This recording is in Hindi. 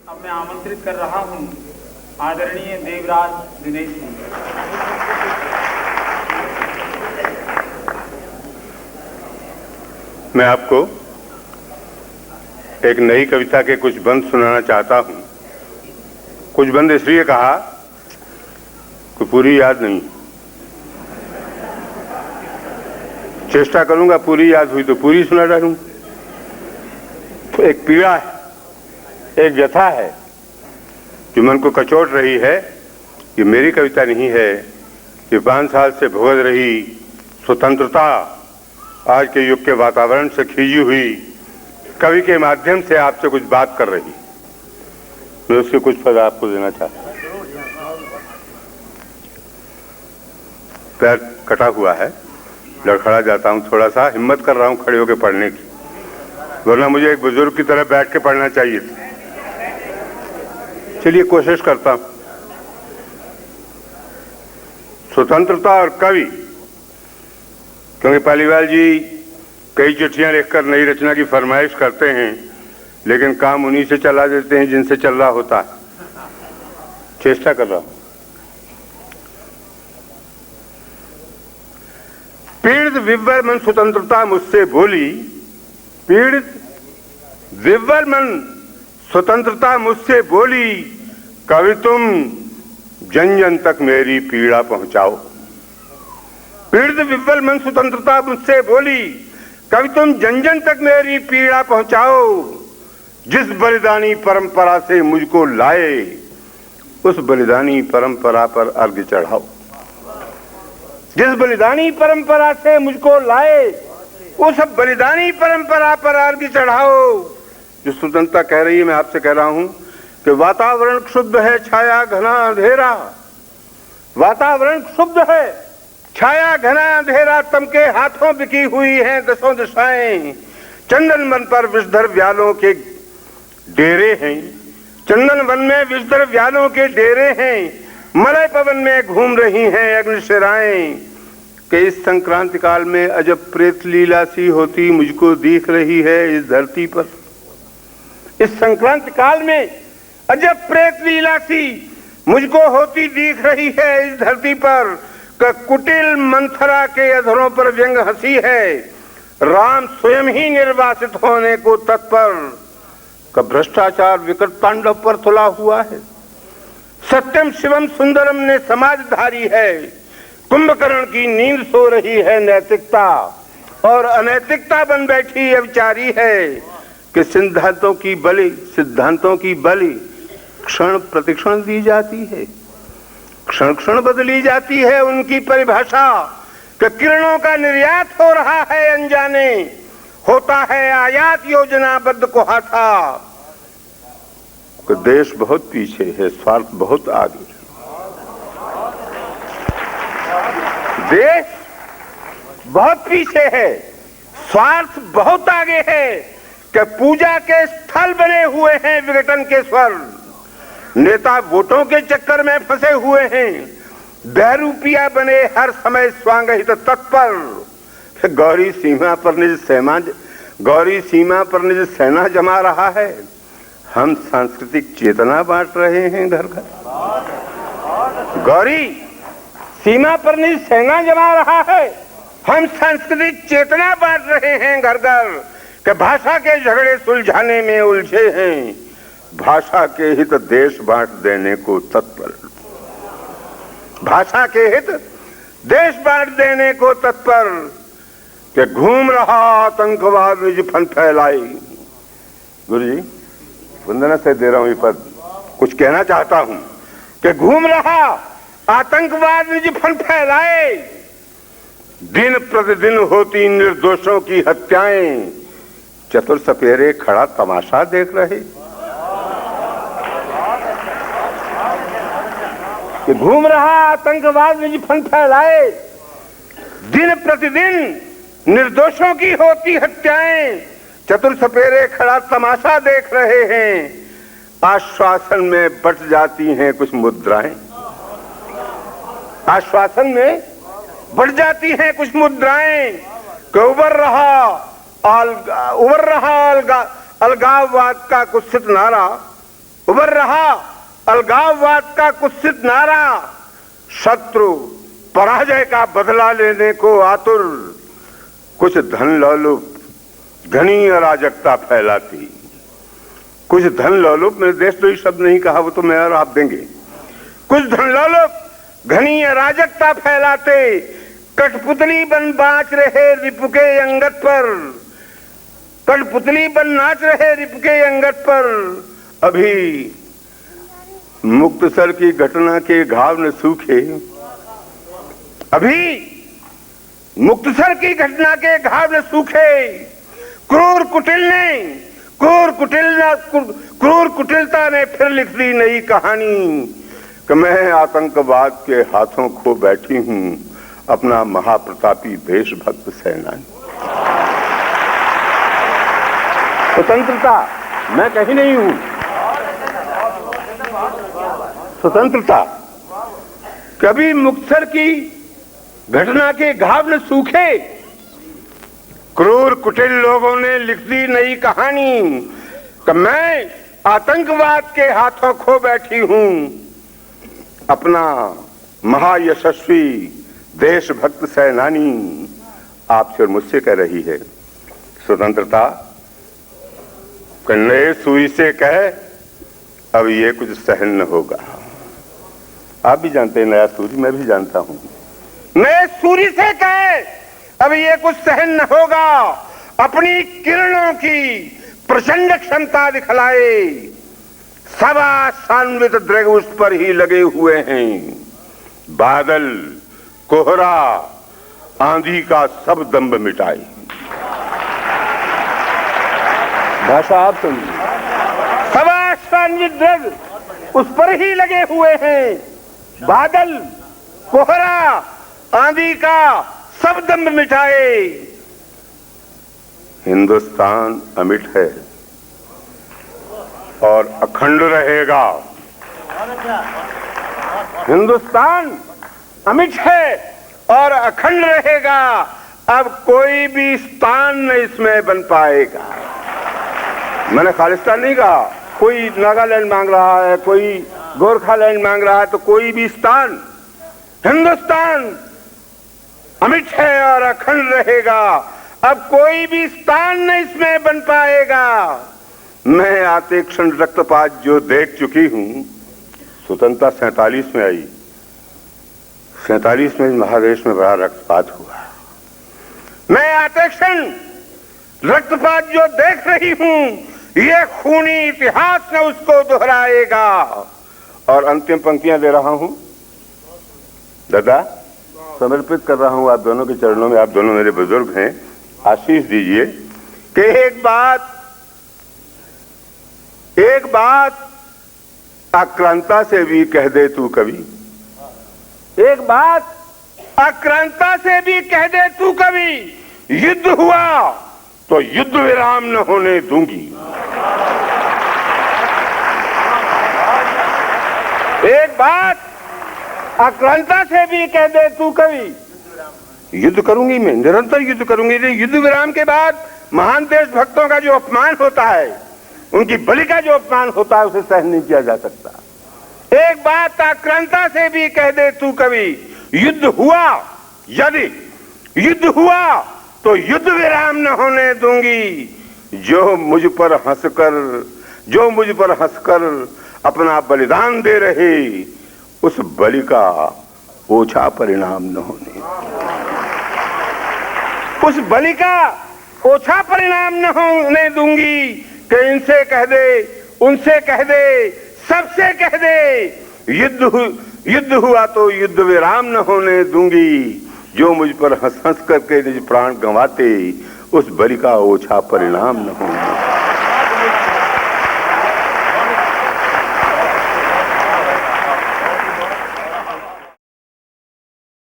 अब मैं आमंत्रित कर रहा हूं आदरणीय देवराज दिनेश जी। मैं आपको एक नई कविता के कुछ बंद सुनाना चाहता हूं। कुछ बंद इसलिए कहा कि पूरी याद नहीं, चेष्टा करूंगा पूरी याद हुई तो पूरी सुना डालूं। तो एक पीड़ा है, एक व्यथा है जो मन को कचोट रही है। ये मेरी कविता नहीं है, ये 5 साल से भुगत रही स्वतंत्रता आज के युग के वातावरण से खींची हुई कवि के माध्यम से आपसे कुछ बात कर रही। मैं उसके कुछ पद आपको देना चाहता हूं। पैर कटा हुआ है, लड़खड़ा जाता हूं, थोड़ा सा हिम्मत कर रहा हूं खड़े होकर पढ़ने की, वरना मुझे एक बुजुर्ग की तरह बैठ के पढ़ना चाहिए था। चलिए कोशिश करता हूं। स्वतंत्रता और कवि, क्योंकि पालीवाल जी कई चिट्ठियां लिखकर नई रचना की फरमाइश करते हैं, लेकिन काम उन्हीं से चला देते हैं जिनसे चल रहा होता है। चेष्टा कर रहा हूं। पीड़ित विह्वल मन स्वतंत्रता मुझसे बोली, पीड़ित विह्वल मन स्वतंत्रता मुझसे बोली, कवि तुम जन जन तक मेरी पीड़ा पहुंचाओ। पीड़ित विह्वल मन स्वतंत्रता मुझसे बोली, कवि तुम जन जन तक मेरी पीड़ा पहुंचाओ। जिस बलिदानी परंपरा से मुझको लाए, उस बलिदानी परंपरा पर अर्घ्य चढ़ाओ। जिस बलिदानी परंपरा से मुझको लाए, उस बलिदानी परंपरा पर अर्घ्य चढ़ाओ। जो स्वतंत्रता कह रही है, मैं आपसे कह रहा हूं कि वातावरण क्षुब्ध है, छाया घना अंधेरा। वातावरण क्षुब्ध है, छाया घना अंधेरा, तम के हाथों बिकी हुई हैं दसों दिशाएं। चंदन वन पर विषधर व्यालों के डेरे हैं, चंदन वन में विषधर व्यालों के डेरे हैं। मलय पवन में घूम रही हैं अग्निशिराएं। कि इस संक्रांति काल में अजब प्रेत लीला सी होती मुझको दिख रही है इस धरती पर। इस संक्रांति काल में अजब प्रेत लीला सी मुझको होती दिख रही है इस धरती पर। कुटिल मंथरा के अधरों पर व्यंग हंसी है, राम स्वयं ही निर्वासित होने को तत्पर। का भ्रष्टाचार विकट तांडव पर तुला हुआ है, सत्यम शिवम सुंदरम ने समाजधारी है। कुंभकर्ण की नींद सो रही है नैतिकता, और अनैतिकता बन बैठी अविचारी है। कि सिद्धांतों की बलि क्षण प्रतिक्षण दी जाती है, क्षण क्षण बदली जाती है उनकी परिभाषा। कि किरणों का निर्यात हो रहा है अनजाने, होता है आयात योजनाबद्ध कुहासा। कि देश बहुत पीछे है, स्वार्थ बहुत आगे। देश बहुत पीछे है, स्वार्थ बहुत आगे है। कि पूजा के स्थल बने हुए हैं विघटन के स्वर। नेता वोटों के चक्कर में फंसे हुए हैं, बहरूपिया बने हर समय स्वांगहित तत्पर। गौरी सीमा पर निज सेना जमा रहा है। हम सांस्कृतिक चेतना बांट रहे हैं घर घर। गौरी सीमा पर निज सेना जमा रहा है, हम सांस्कृतिक चेतना बांट रहे हैं घर घर। कि भाषा के झगड़े सुलझाने में उलझे हैं, भाषा के हित देश बांट देने को तत्पर। भाषा के हित देश बांट देने को तत्पर। कि घूम रहा आतंकवाद निज फन फैलाई। गुरु जी वंदना से दे रहा हूं ये पद, कुछ कहना चाहता हूं। कि घूम रहा आतंकवाद निज फन फैलाए, दिन प्रतिदिन होती निर्दोषों की हत्याएं। चतुर सपेरे खड़ा तमाशा देख रहे। कि घूम रहा आतंकवाद निज फन फैलाए, दिन प्रतिदिन निर्दोषों की होती हत्याएं। चतुर सपेरे खड़ा तमाशा देख रहे हैं। आश्वासन में बट जाती हैं कुछ मुद्राएं, आश्वासन में बढ़ जाती हैं कुछ मुद्राएं। कि उबर रहा अलगाववाद का कुत्सित नारा, उभर रहा अलगाववाद का कुत्सित नारा, शत्रु पराजय का बदला लेने को आतुर, कुछ धन लोलुप घनी अराजकता फैलाती। कुछ धन लोलुप, मेरे देशद्रोही शब्द नहीं कहा, वो तो मैं और आप देंगे। कुछ धन लोलुप घनी अराजकता फैलाते, कठपुतली बन बाँच रहे रिपु के अंगत पर, कठपुतली बन नाच रहे रिपु के अंगत पर। अभी मुक्तसर की घटना के घाव न सूखे, अभी मुक्तसर की घटना के घाव न सूखे। क्रूर कुटिलता ने फिर लिख दी नई कहानी कि मैं आतंकवाद के हाथों खो बैठी हूं अपना महाप्रतापी देशभक्त सेनानी। स्वतंत्रता मैं कहीं नहीं हूं, स्वतंत्रता कभी मुक्तसर की घटना के घाव न सूखे। क्रूर कुटिल लोगों ने लिख दी नई कहानी कि मैं आतंकवाद के हाथों खो बैठी हूं अपना महायशस्वी देशभक्त सेनानी। आपसे और मुझसे कह रही है स्वतंत्रता, नए सुई से कहे अब ये कुछ सहन न होगा। आप भी जानते हैं नया सूरी, मैं भी जानता हूं। नए सूरी से कहे अब ये कुछ सहन न होगा, अपनी किरणों की प्रचंड क्षमता दिखलाए। सवा सान्वित दृग उस पर ही लगे हुए हैं, बादल कोहरा आंधी का सब दंभ मिटाए। भाषा आप सुनिए, सवा सान्वित दृग उस पर ही लगे हुए हैं, बादल कोहरा आंधी का सब दंभ मिटाए। हिंदुस्तान अमिट है और अखंड रहेगा। हिंदुस्तान अमिट है और अखंड रहेगा। अब कोई भी स्थान न इसमें बन पाएगा। मैंने खालिस्तान नहीं कहा, कोई नागालैंड मांग रहा है, कोई गोरखालैंड मांग रहा है, तो कोई भी स्थान, हिंदुस्तान अमिट है और अखंड रहेगा। अब कोई भी स्थान न इसमें बन पाएगा। मैं आते क्षण रक्तपात जो देख चुकी हूं, स्वतंत्रता 47 में आई, 47 में महादेश में बड़ा रक्तपात हुआ। मैं आते क्षण रक्तपात जो देख रही हूं, ये खूनी इतिहास न उसको दोहराएगा। और अंतिम पंक्तियां दे रहा हूं, दादा समर्पित कर रहा हूं आप दोनों के चरणों में। आप दोनों मेरे बुजुर्ग हैं, आशीष दीजिए कि एक बात आक्रांता से भी कह दे तू कवि, एक बात आक्रांता से भी कह दे तू कवि, युद्ध हुआ तो युद्ध विराम न होने दूंगी। एक बात आक्रांता से भी कह दे तू कवि, युद्ध करूंगी मैं, निरंतर युद्ध करूंगी। युद्ध विराम के बाद महान देशभक्तों का जो अपमान होता है, उनकी बलि का जो अपमान होता है, उसे सहन नहीं किया जा सकता। एक बात आक्रांता से भी कह दे तू कवि, युद्ध हुआ, यदि युद्ध हुआ तो युद्ध विराम न होने दूंगी। जो मुझ पर हंसकर अपना बलिदान दे रहे, उस बलि का ओछा परिणाम न होने, उस बलि का ओछा परिणाम न होने दूंगी। कि इनसे कह दे, उनसे कह दे, सबसे कह दे, युद्ध हुआ तो युद्ध विराम न होने दूंगी। जो मुझ पर हंस हंस करके निज प्राण गंवाते, उस बलि का ओछा परिणाम न होने।